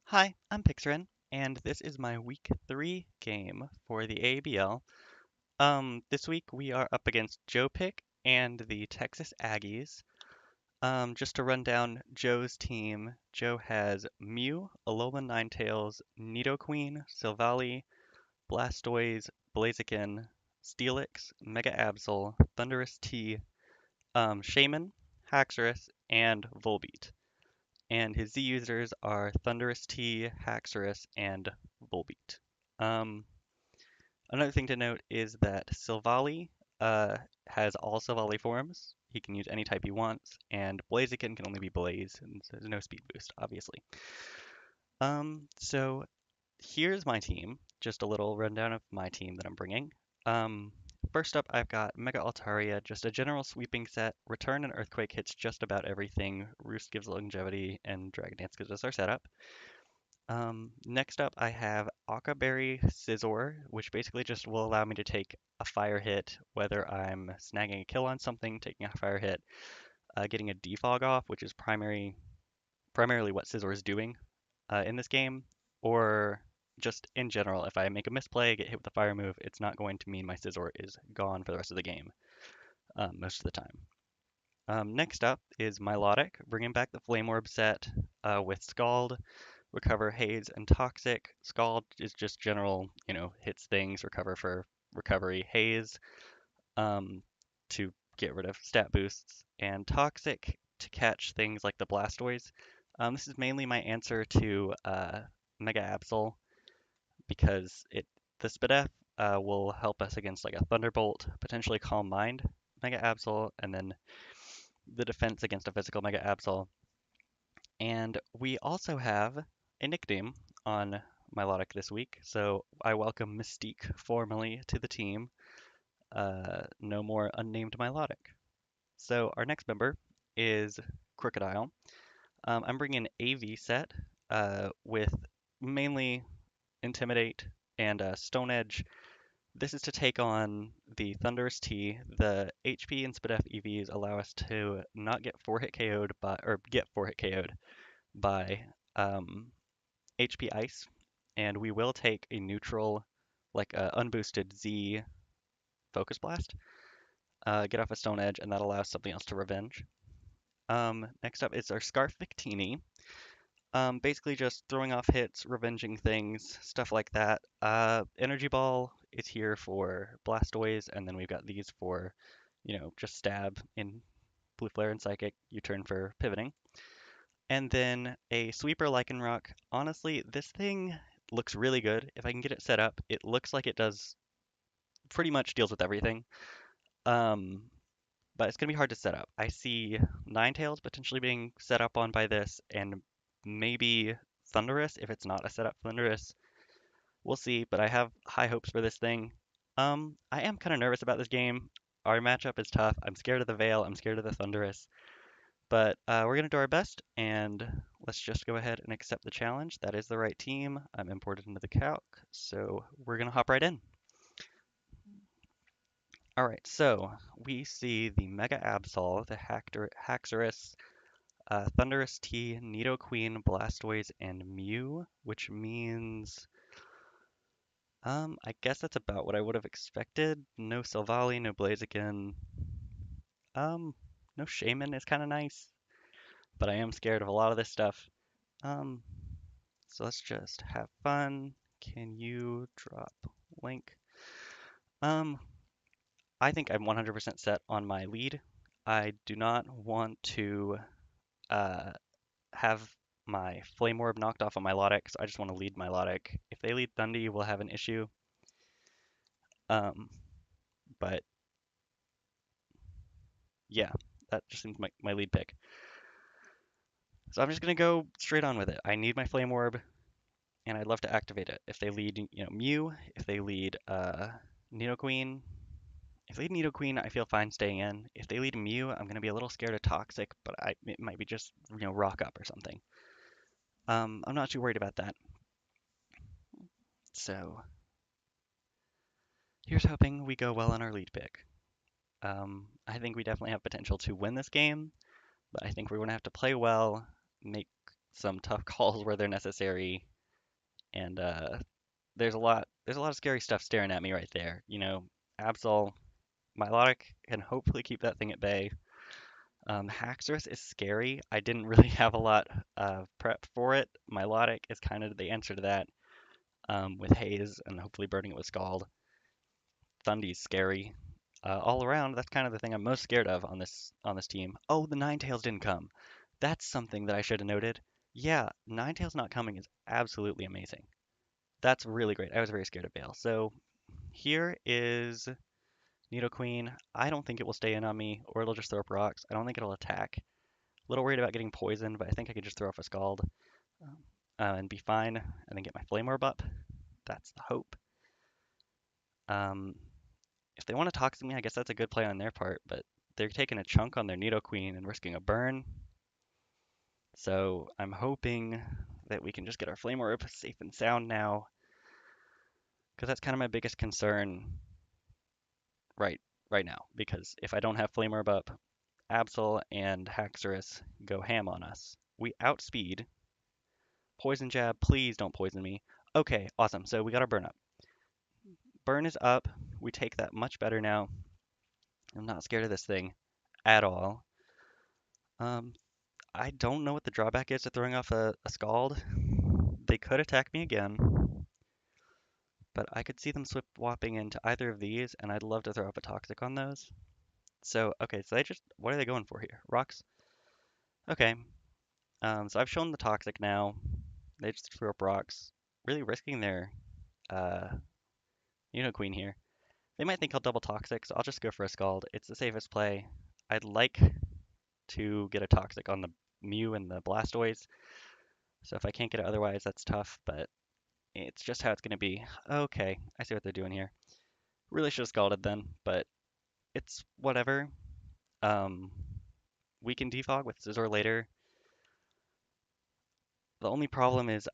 Hi, I'm Pixarin, and this is my week 3 game for the AABL. This week we are up against Joepick and the Texas Aggies. Just to run down Joe's team, Joe has Mew, Alolan Ninetales, Nidoqueen, Silvally, Blastoise, Blaziken, Steelix, Mega Absol, Thundurus T, Shaman, Haxorus, and Volbeat. And his Z users are Thunderous T, Haxorus, and Volbeat. Um, Another thing to note is that Silvally uh, has all Silvally forms. He can use any type he wants, and Blaziken can only be Blaze, and so there's no speed boost, obviously. So here's my team. Just a little rundown of my team that I'm bringing. Um, First up, I've got Mega Altaria, just a general sweeping set. Return and Earthquake hits just about everything. Roost gives longevity, and Dragon Dance gives us our setup. Next up, I have Akaberry Scizor, which basically just will allow me to take a fire hit, whether I'm snagging a kill on something, taking a fire hit, getting a defog off, which is primarily what Scizor is doing in this game, or just in general, if I make a misplay, get hit with a fire move, it's not going to mean my Scizor is gone for the rest of the game, most of the time. Next up is Milotic, bringing back the Flame Orb set with Scald, Recover, Haze, and Toxic. Scald is just general, hits things, recover for recovery. Haze to get rid of stat boosts, and Toxic to catch things like the Blastoise. This is mainly my answer to Mega Absol because the Spadef will help us against like a Thunderbolt, potentially Calm Mind Mega Absol, and then the defense against a physical Mega Absol. And we also have a nickname on Milotic this week, so I welcome Mystique formally to the team. No more unnamed Milotic. So our next member is Crocodile. I'm bringing an AV set with mainly Intimidate and Stone Edge. This is to take on the Thunderous T. The HP and Spadef EVs allow us to not get 4-hit KO'd by, or get 4-hit KO'd by HP Ice, and we will take a neutral, like a unboosted Z Focus Blast, get off a Stone Edge, and that allows something else to Revenge. Next up is our Scarf Victini. Basically just throwing off hits, revenging things, stuff like that. Energy Ball is here for Blastoise, and then we've got these for, just stab in Blue Flare and Psychic, U-turn for pivoting. And then a Sweeper Lycanroc. Honestly, this thing looks really good. If I can get it set up, it looks like it does pretty much deals with everything. Um, but it's going to be hard to set up. I see Ninetales potentially being set up on by this, and maybe Thundurus if it's not a setup Thundurus. We'll see, but I have high hopes for this thing. I am kind of nervous about this game. Our matchup is tough. I'm scared of the Veil. I'm scared of the Thundurus. But we're going to do our best, and let's just go ahead and accept the challenge. That is the right team. I'm imported into the calc, so we're going to hop right in. All right, so we see the Mega Absol, the Haxorus, Thundurus T, Nidoqueen, Blastoise, and Mew, which means, I guess that's about what I would have expected. No Silvally, no Blaziken, um, no Shaman is kind of nice, but I am scared of a lot of this stuff. Um, so let's just have fun. Can you drop link? Um, I think I'm 100% set on my lead. I do not want to uh, have my Flame Orb knocked off of Milotic, so I just want to lead Milotic. If they lead Thundy, we'll have an issue. Um, but yeah, that just seems my lead pick. So I'm just gonna go straight on with it. I need my Flame Orb, and I'd love to activate it. If they lead, Mew, if they lead Nidoqueen, if they lead Nidoqueen, I feel fine staying in. If they lead Mew, I'm gonna be a little scared of Toxic, but it might be just Rock Up or something. I'm not too worried about that. So here's hoping we go well on our lead pick. I think we definitely have potential to win this game, but I think we're going to have to play well, make some tough calls where they're necessary, and there's a lot of scary stuff staring at me right there. Absol, Milotic can hopefully keep that thing at bay. Haxorus is scary. I didn't really have a lot of prep for it. Milotic is kind of the answer to that, with Haze and hopefully burning it with Scald. Thundy's scary. All around, that's kind of the thing I'm most scared of on this team. Oh, the Ninetales didn't come. That's something that I should have noted. Yeah, Ninetales not coming is absolutely amazing. That's really great. I was very scared of Bale. So here is Nidoqueen. I don't think it will stay in on me, or it'll just throw up rocks. I don't think it'll attack. A little worried about getting poisoned, but I think I could just throw off a Scald and be fine, and then get my Flame Orb up. That's the hope. Um, if they want to Toxic me, I guess that's a good play on their part, but they're taking a chunk on their Nidoqueen and risking a burn. So I'm hoping that we can just get our Flame Orb safe and sound now, because that's kind of my biggest concern right right now. Because if I don't have Flame Orb up, Absol and Haxorus go ham on us. We outspeed. Poison Jab, please don't poison me. Okay, awesome. So we got our burn up. Burn is up. We take that much better now. I'm not scared of this thing at all. Um, I don't know what the drawback is to throwing off a Scald. They could attack me again, but I could see them swapping into either of these, and I'd love to throw up a Toxic on those. So, okay, so what are they going for here? Rocks? Okay, so I've shown the Toxic now. They just threw up rocks, really risking their uh, Queen here. They might think I'll double Toxic, so I'll just go for a Scald. It's the safest play. I'd like to get a Toxic on the Mew and the Blastoise, so if I can't get it otherwise, that's tough, but it's just how it's going to be. Okay, I see what they're doing here. Really should have Scalded then, but it's whatever. Um, we can defog with Scizor later. The only problem is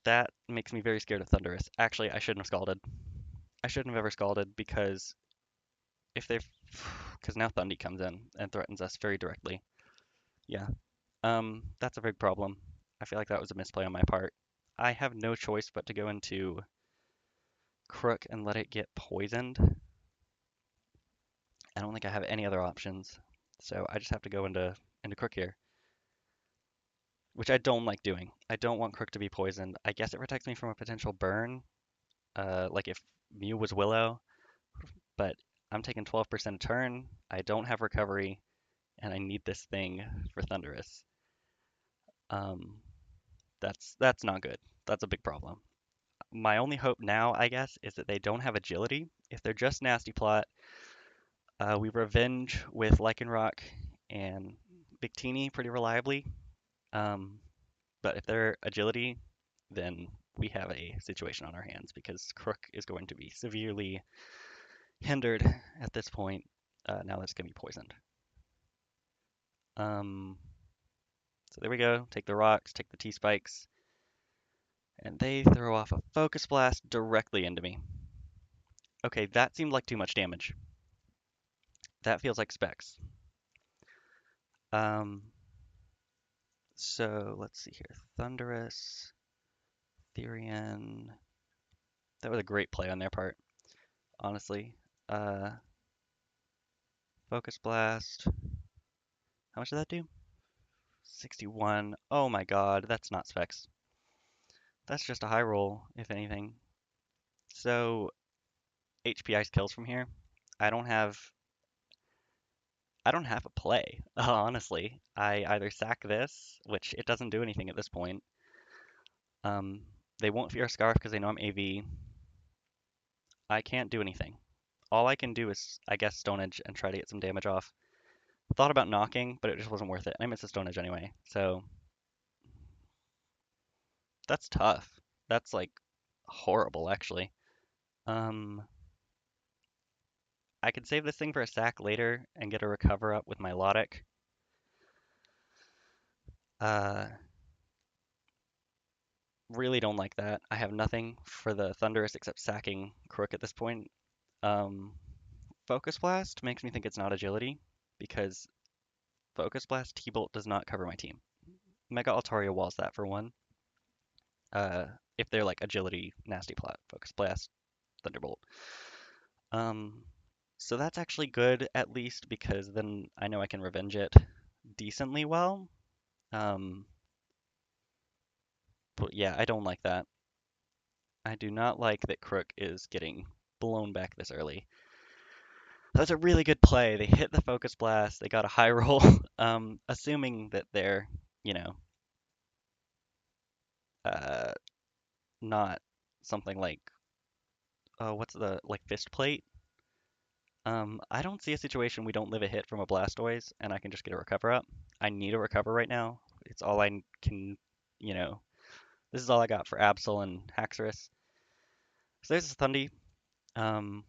that makes me very scared of Thunderous. Actually, I shouldn't have Scalded. I shouldn't have ever Scalded because if they're because now Thundy comes in and threatens us very directly. Yeah, that's a big problem. I feel like that was a misplay on my part. I have no choice but to go into Crook and let it get poisoned. I don't think I have any other options, so I just have to go into Crook here, which I don't like doing. I don't want Crook to be poisoned. I guess it protects me from a potential burn, like if Mew was Willow, but I'm taking 12% a turn. I don't have recovery, and I need this thing for Thunderous. Um, that's not good. That's a big problem. My only hope now, I guess, is that they don't have agility. If they're just Nasty Plot, we revenge with Lycanroc and Victini pretty reliably. Um, but if they're agility, then we have a situation on our hands because Crook is going to be severely hindered at this point. Now that it's going to be poisoned. Um, so there we go. Take the rocks, take the T-spikes, and they throw off a Focus Blast directly into me. Okay, that seemed like too much damage. That feels like specs. Um, so let's see here. Thunderous, Therian. That was a great play on their part, honestly. Uh, Focus Blast. How much did that do? 61. Oh my god, that's not specs. That's just a high roll, if anything. So, HP ice kills from here. I don't have I don't have a play, honestly. I either sack this, which it doesn't do anything at this point. Um, they won't fear Scarf because they know I'm AV. I can't do anything. All I can do is, I guess, Stone Edge and try to get some damage off. Thought about knocking, but it just wasn't worth it. I missed the Stone Edge anyway, so that's tough. That's like horrible, actually. Um, I could save this thing for a sack later and get a recover up with my Logic. Uh, really don't like that. I have nothing for the Thunderous except sacking Crook at this point. Um, Focus Blast makes me think it's not agility because Focus Blast T-Bolt does not cover my team. Mega Altaria walls that for one. Uh, if they're like agility, nasty plot, focus blast, thunderbolt. Um, so that's actually good at least because then I know I can revenge it decently well. Um, but yeah, I don't like that. I do not like that Crook is getting blown back this early. That's a really good play. They hit the focus blast. They got a high roll. Assuming that they're, you know, uh, not something like, what's the like fist plate? I don't see a situation we don't live a hit from a Blastoise and I can just get a recover up. I need a recover right now. It's all I can, you know. This is all I got for Absol and Haxorus. So there's a Thundy. Um,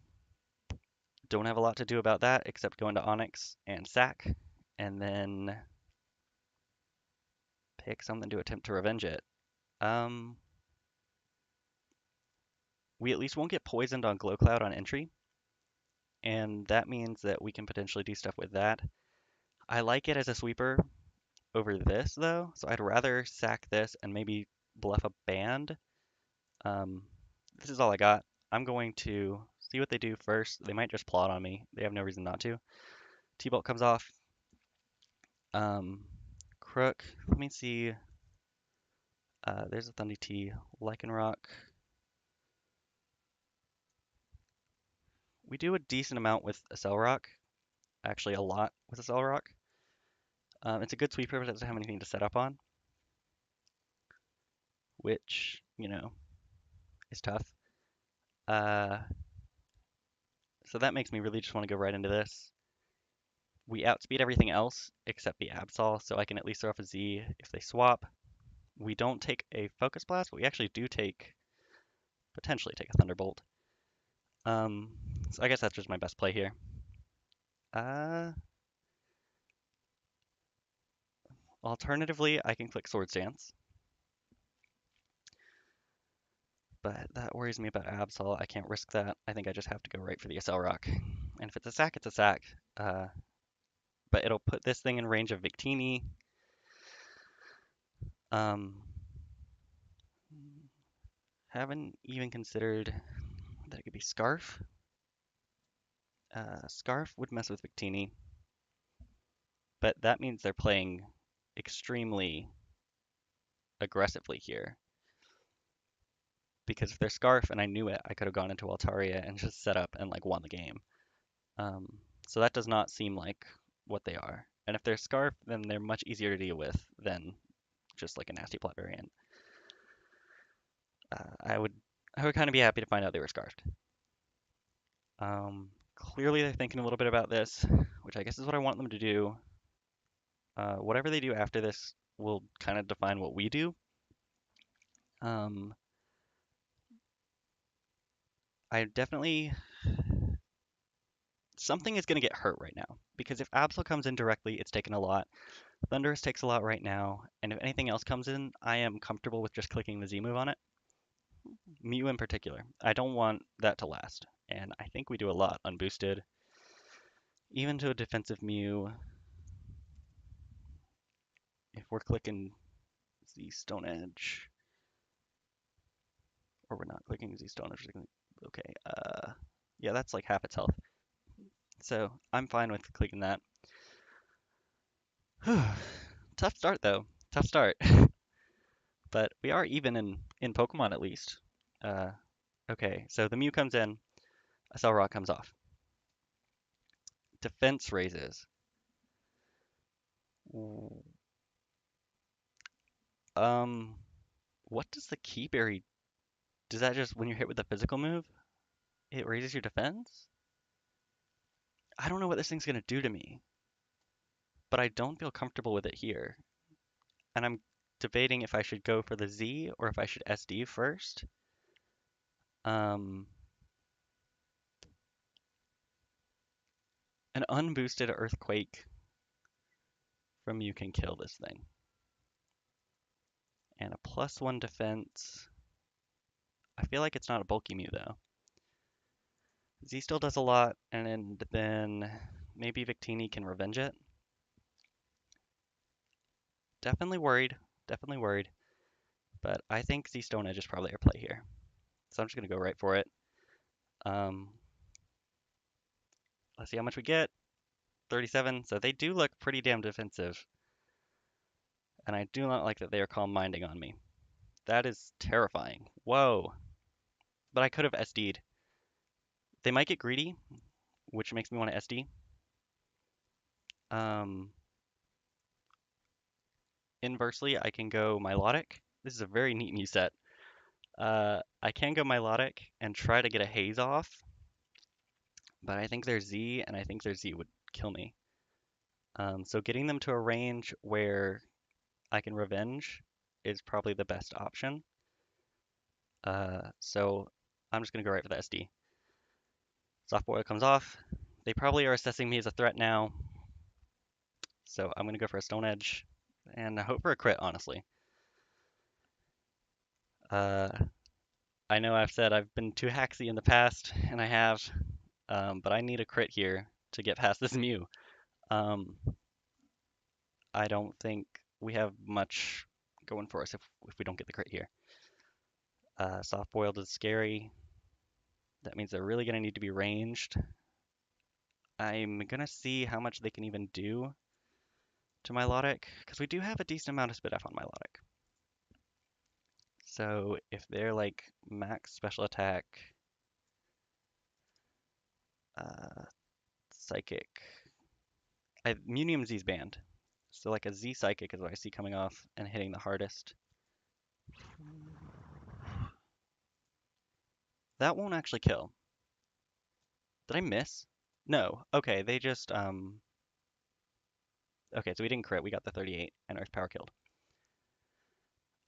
don't have a lot to do about that except go into Onyx and sack, and then pick something to attempt to revenge it. Um, we at least won't get poisoned on Glow Cloud on entry, and that means that we can potentially do stuff with that. I like it as a sweeper over this though, so I'd rather sack this and maybe bluff a band. Um, this is all I got. I'm going to see what they do first. They might just plot on me. They have no reason not to. T-Bolt comes off. Um, Crook. Let me see. There's a Thundy T. Lycanroc. We do a decent amount with a Cellrock. Actually, a lot with a Cellrock. It's a good sweeper, but it doesn't have anything to set up on, which, you know, is tough. Uh, so that makes me really just want to go right into this. We outspeed everything else except the Absol, so I can at least throw off a Z if they swap. We don't take a Focus Blast, but we actually do potentially take a Thunderbolt. So I guess that's just my best play here. Uh, Alternatively, I can click Swords Dance, but that worries me about Absol. I can't risk that. I think I just have to go right for the SL Rock. And if it's a sack, it's a sack. Uh, but it'll put this thing in range of Victini. Um, haven't even considered that it could be Scarf. Scarf would mess with Victini, but that means they're playing extremely aggressively here. Because if they're Scarf and I knew it, I could have gone into Altaria and just set up and like won the game. Um, so that does not seem like what they are. And if they're Scarf, then they're much easier to deal with than just like a nasty plot variant. I would kind of be happy to find out they were Scarfed. Clearly they're thinking a little bit about this, which I guess is what I want them to do. Whatever they do after this will kind of define what we do. Um, I definitely something is going to get hurt right now because if Absol comes in directly, it's taken a lot. Thunderous takes a lot right now, and if anything else comes in, I am comfortable with just clicking the Z move on it. Mew in particular. I don't want that to last, and I think we do a lot unboosted. Even to a defensive Mew, if we're clicking Z Stone Edge, or we're not clicking Z Stone Edge, okay, yeah, that's like half its health. So I'm fine with clicking that. Tough start though. Tough start. But we are even in Pokemon at least. Uh, okay, so the Mew comes in, a Cellrock comes off. Defense raises. Um, what does the Key Berry? Does that just when you're hit with a physical move, it raises your defense? I don't know what this thing's gonna do to me, but I don't feel comfortable with it here. And I'm debating if I should go for the Z or if I should SD first. Um, an unboosted Earthquake from you can kill this thing. And a +1 defense. I feel like it's not a bulky Mew though. Z still does a lot, and then maybe Victini can revenge it. Definitely worried. Definitely worried. But I think Z Stone Edge is probably our play here. So I'm just going to go right for it. Um, let's see how much we get. 37. So they do look pretty damn defensive. And I do not like that they are calm minding on me. That is terrifying. Whoa. But I could have SD'd. They might get greedy, which makes me want to SD. Um, inversely, I can go Milotic. This is a very neat new set. I can go Milotic and try to get a Haze off, but I think their Z, and I think their Z would kill me. So getting them to a range where I can Revenge is probably the best option. So I'm just going to go right for the SD. Soft Boil comes off. They probably are assessing me as a threat now, so I'm going to go for a Stone Edge and hope for a crit, honestly. Uh, I know I've said I've been too hacksy in the past, and I have, but I need a crit here to get past this Mew. Um, I don't think we have much going for us if we don't get the crit here. Soft boiled is scary. That means they're really going to need to be ranged. I'm going to see how much they can even do to Milotic, because we do have a decent amount of Spit F on Milotic. So if they're like max special attack, psychic, Munium Z's banned. So like a Z psychic is what I see coming off and hitting the hardest. That won't actually kill. Did I miss? No. Okay, they just okay, so we didn't crit. We got the 38 and Earth Power killed.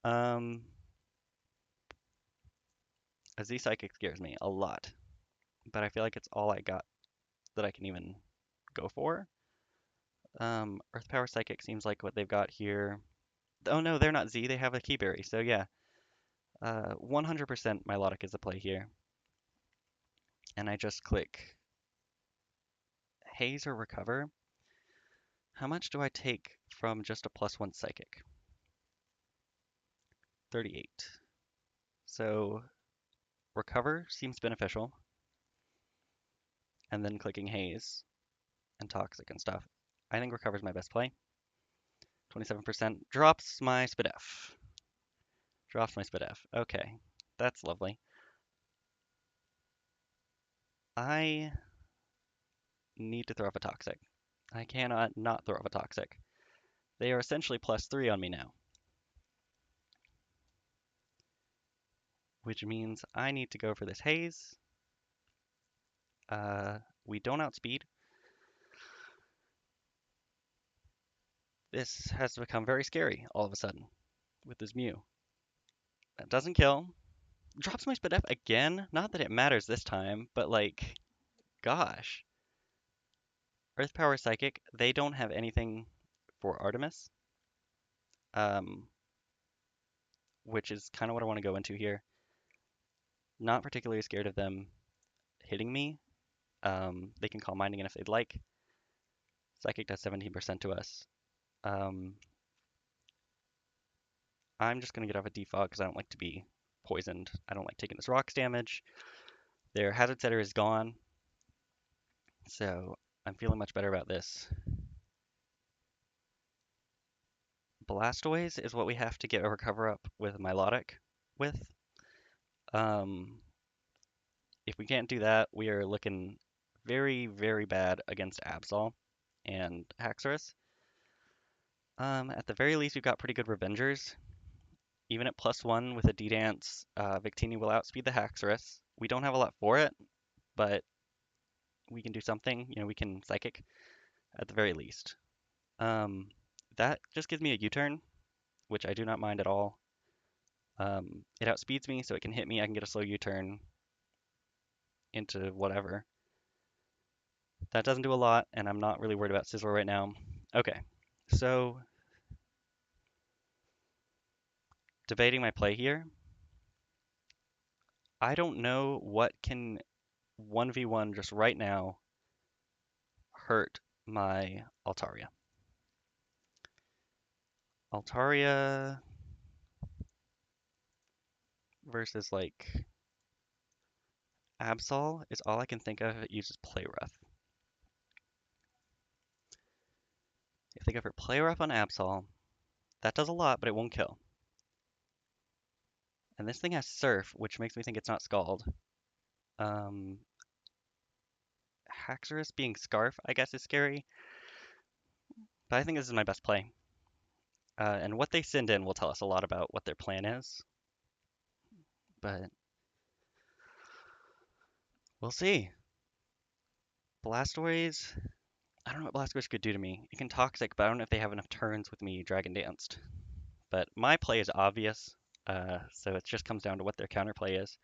A Z psychic scares me a lot, but I feel like it's all I got that I can even go for. Earth Power Psychic seems like what they've got here. Oh no, they're not Z. They have a Keyberry. So yeah, 100% Milotic is the play here. And I just click Haze or Recover. How much do I take from just a +1 Psychic? 38. So Recover seems beneficial. And then clicking Haze and Toxic and stuff. I think Recover is my best play. 27% drops my SpDef. Drops my SpDef. Okay, that's lovely. I need to throw off a Toxic. I cannot not throw off a Toxic. They are essentially +3 on me now. Which means I need to go for this Haze. We don't outspeed. This has become very scary all of a sudden with this Mew. That doesn't kill. Drops my SpDef again? Not that it matters this time, but like, gosh. Earth Power Psychic, they don't have anything for Artemis, um, which is kind of what I want to go into here. Not particularly scared of them hitting me. They can call Minding in if they'd like. Psychic does 17% to us. I'm just going to get off a defog because I don't like to be poisoned. I don't like taking this rocks damage. Their hazard setter is gone, so I'm feeling much better about this. Blastoise is what we have to get a recover up with Milotic with. If we can't do that, we are looking very, very bad against Absol and Haxorus. At the very least, we've got pretty good Revengers. Even at +1 with a D-Dance, Victini will outspeed the Haxorus. We don't have a lot for it, but we can do something. You know, we can Psychic at the very least. That just gives me a U-turn, which I do not mind at all. It outspeeds me, so it can hit me. I can get a slow U-turn into whatever. That doesn't do a lot, and I'm not really worried about Sizzle right now. Okay, so debating my play here. I don't know what can 1v1 just right now hurt my Altaria. Altaria versus like Absol is all I can think of it uses play rough. If they go for play rough on Absol, that does a lot, but it won't kill. And this thing has Surf, which makes me think it's not Scald. Um, Haxorus being Scarf, I guess, is scary, but I think this is my best play. And what they send in will tell us a lot about what their plan is, but we'll see. Blastoise, I don't know what Blastoise could do to me. It can Toxic, but I don't know if they have enough turns with me Dragon Danced. But my play is obvious, so it just comes down to what their counterplay is.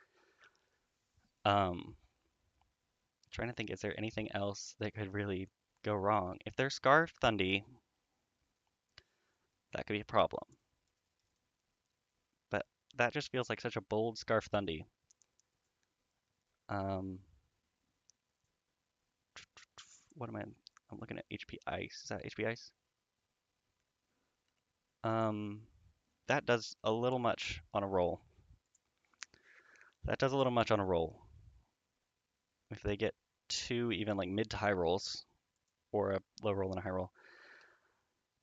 Um, Trying to think, is there anything else that could really go wrong? If they're Scarf Thundy, that could be a problem. But that just feels like such a bold Scarf Thundy. Um, what am I? I'm looking at HP Ice. Is that HP Ice? Um, that does a little much on a roll. That does a little much on a roll. If they get two even like mid to high rolls, or a low roll and a high roll.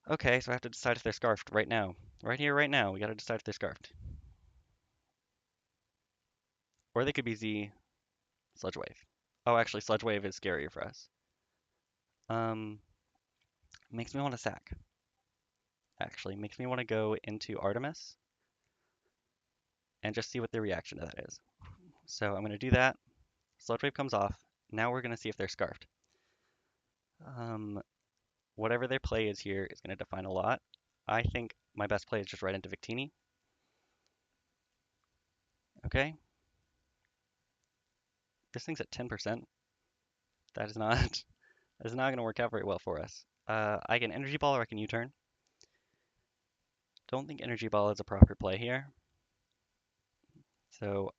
Okay, so I have to decide if they're scarfed right now. Right here, right now. We gotta decide if they're scarfed. Or they could be Z Sludge Wave. Oh, actually, Sludge Wave is scarier for us. Um, Makes me want to sack. Actually, makes me want to go into Artemis and just see what the reaction to that is. So I'm gonna do that. Sludge Wave comes off. Now we're gonna see if they're scarfed. Um, Whatever their play is here is gonna define a lot. I think my best play is just right into Victini. Okay, this thing's at 10%. That is not that is not going to work out very well for us. I can Energy Ball or I can U-turn. Don't think Energy Ball is a proper play here. So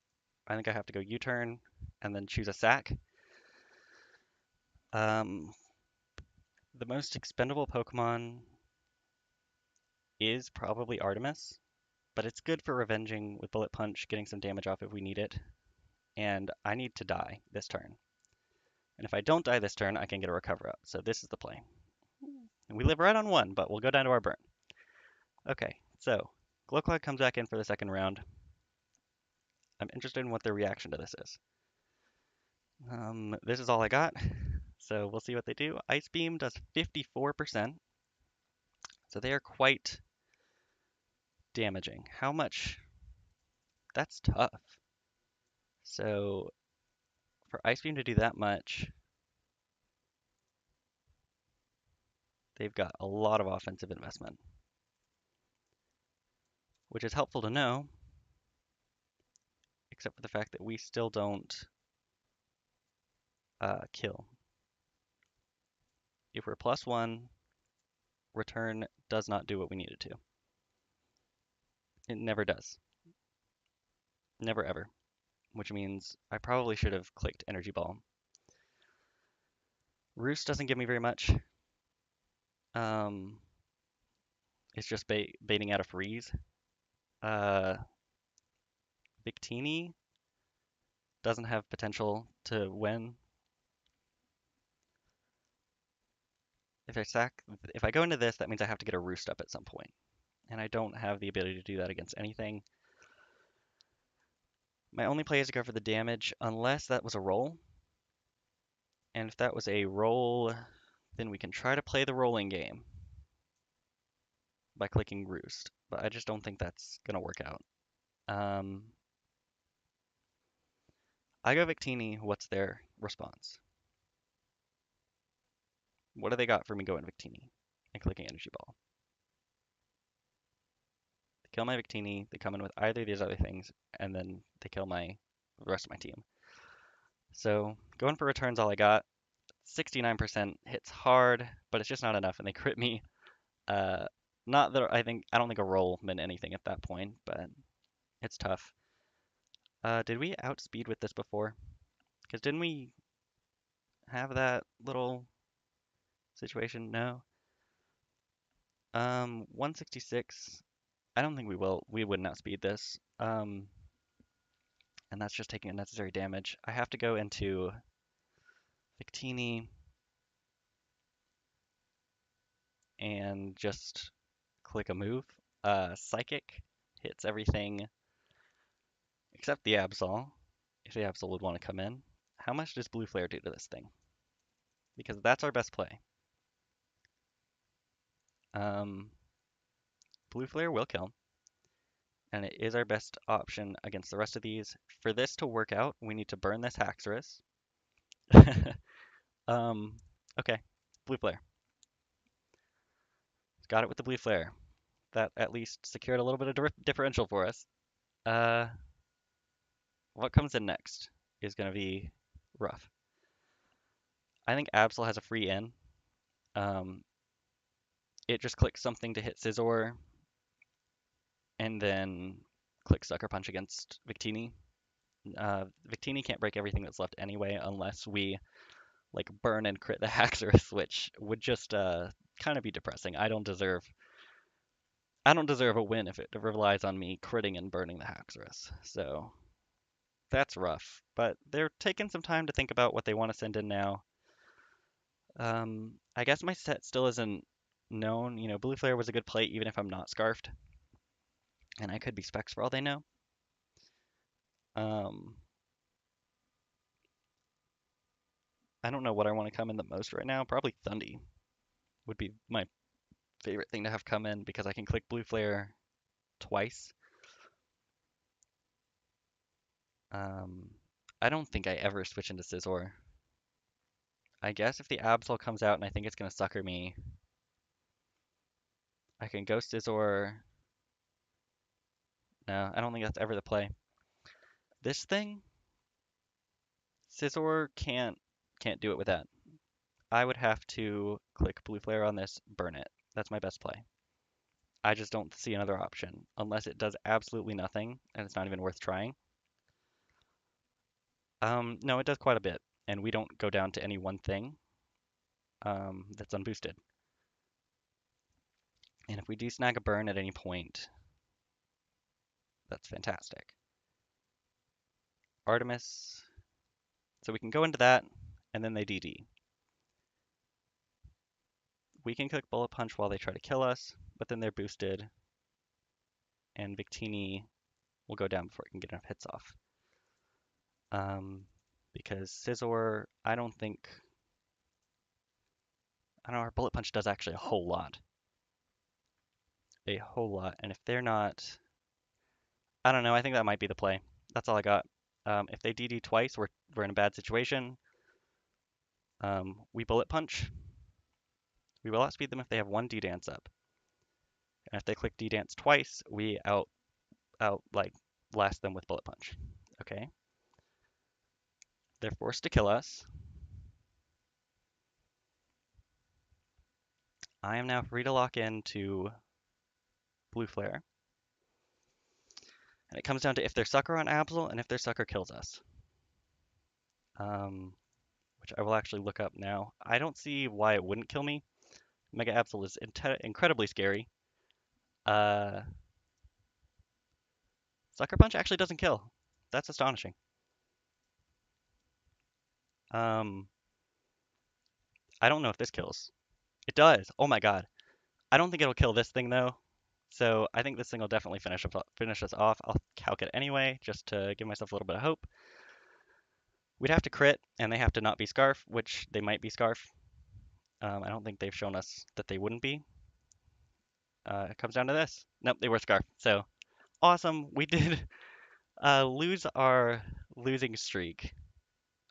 I think I have to go U-turn and then choose a sack. Um, the most expendable Pokemon is probably Artemis, but it's good for revenging with Bullet Punch, getting some damage off if we need it. And I need to die this turn. And if I don't die this turn, I can get a recover up. So this is the play. And we live right on one, but we'll go down to our burn. Okay, so Glowclog comes back in for the second round. I'm interested in what their reaction to this is. This is all I got, so we'll see what they do. Ice Beam does 54%, so they are quite damaging. How much? That's tough. So for Ice Beam to do that much, they've got a lot of offensive investment, which is helpful to know, except for the fact that we still don't kill. If we're +1, return does not do what we need it to. It never does. Never ever. Which means I probably should have clicked Energy Ball. Roost doesn't give me very much. Um, it's just baiting out a freeze. Uh, Victini doesn't have potential to win. If I go into this, that means I have to get a Roost up at some point, and I don't have the ability to do that against anything. My only play is to go for the damage, unless that was a roll. And if that was a roll, then we can try to play the rolling game by clicking Roost, but I just don't think that's gonna work out. Um, I go Victini. What's their response? What do they got for me going Victini and clicking Energy Ball? They kill my Victini, they come in with either of these other things, and then they kill the rest of my team. So going for return's all I got. 69% hits hard, but it's just not enough, and they crit me. Uh, Not that I don't think a roll meant anything at that point, but it's tough. Did we outspeed with this before? Because didn't we have that little situation? No. 166. I don't think we will. We wouldn't outspeed this. and that's just taking unnecessary damage. I have to go into Victini and just click a move. Psychic hits everything except the Absol, if the Absol would want to come in. How much does Blue Flare do to this thing? Because that's our best play. Um, Blue Flare will kill, and it is our best option against the rest of these. For this to work out, we need to burn this Haxorus. um, okay, Blue Flare. Got it with the Blue Flare. That at least secured a little bit of differential for us. Uh, what comes in next is going to be rough. I think Absol has a free in. Um, it just clicks something to hit Scizor, and then click Sucker Punch against Victini. Victini can't break everything that's left anyway unless we like burn and crit the Haxorus, which would just kind of be depressing. I don't deserve a win if it relies on me critting and burning the Haxorus. So that's rough. But they're taking some time to think about what they want to send in now. I guess my set still isn't known. You know, Blue Flare was a good play even if I'm not Scarfed. And I could be Specs for all they know. Um, I don't know what I want to come in the most right now. Probably Thundy would be my favorite thing to have come in because I can click Blue Flare twice. Um, I don't think I ever switch into Scizor. I guess if the Absol comes out and I think it's going to sucker me, I can go Scizor. No, I don't think that's ever the play. This thing, Scizor can't do it with that. I would have to click Blue Flare on this, burn it. That's my best play. I just don't see another option unless it does absolutely nothing and it's not even worth trying. No, it does quite a bit, and we don't go down to any one thing that's unboosted. And if we do snag a burn at any point, that's fantastic. Artemis, so we can go into that, and then they DD. We can click Bullet Punch while they try to kill us, but then they're boosted, and Victini will go down before it can get enough hits off. Because Scizor, I don't know, our Bullet Punch does actually a whole lot. A whole lot, and if they're not, I don't know, I think that might be the play. That's all I got. If they DD twice, we're in a bad situation. We Bullet Punch. We will outspeed them if they have one D-Dance up. And if they click D-Dance twice, we like blast them with Bullet Punch. Okay. They're forced to kill us. I am now free to lock into Blue Flare. And it comes down to if their Sucker on Absol and if their Sucker kills us. Which I will actually look up now. I don't see why it wouldn't kill me. Mega Absol is incredibly scary. Sucker Punch actually doesn't kill. That's astonishing. I don't know if this kills. It does. Oh my god. I don't think it'll kill this thing though. So I think this thing will definitely finish us off. I'll calc it anyway, just to give myself a little bit of hope. We'd have to crit, and they have to not be Scarf, which they might be Scarf. I don't think they've shown us that they wouldn't be. It comes down to this. Nope, they were Scarf. So awesome. We did lose our losing streak,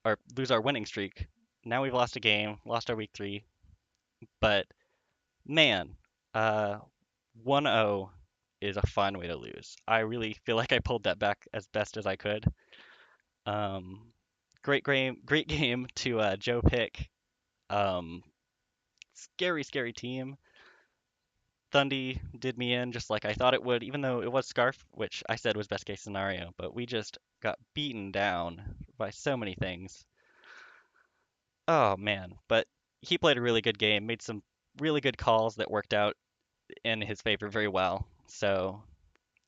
or lose our winning streak. Now we've lost a game, lost our week 3. But man, uh, 1-0 is a fun way to lose. I really feel like I pulled that back as best as I could. Um, great game to Joepick. Um, scary team. Thundy did me in just like I thought it would, even though it was Scarf, which I said was best case scenario. But we just got beaten down by so many things. Oh man, but he played a really good game, made some really good calls that worked out in his favor very well. So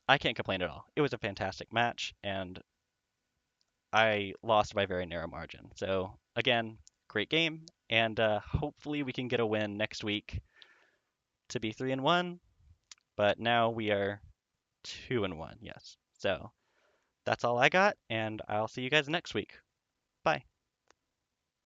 I can't complain at all. It was a fantastic match, and I lost by a very narrow margin. So again, great game, and hopefully we can get a win next week to be 3-1. But now we are 2-1. Yes. So that's all I got, and I'll see you guys next week. Bye.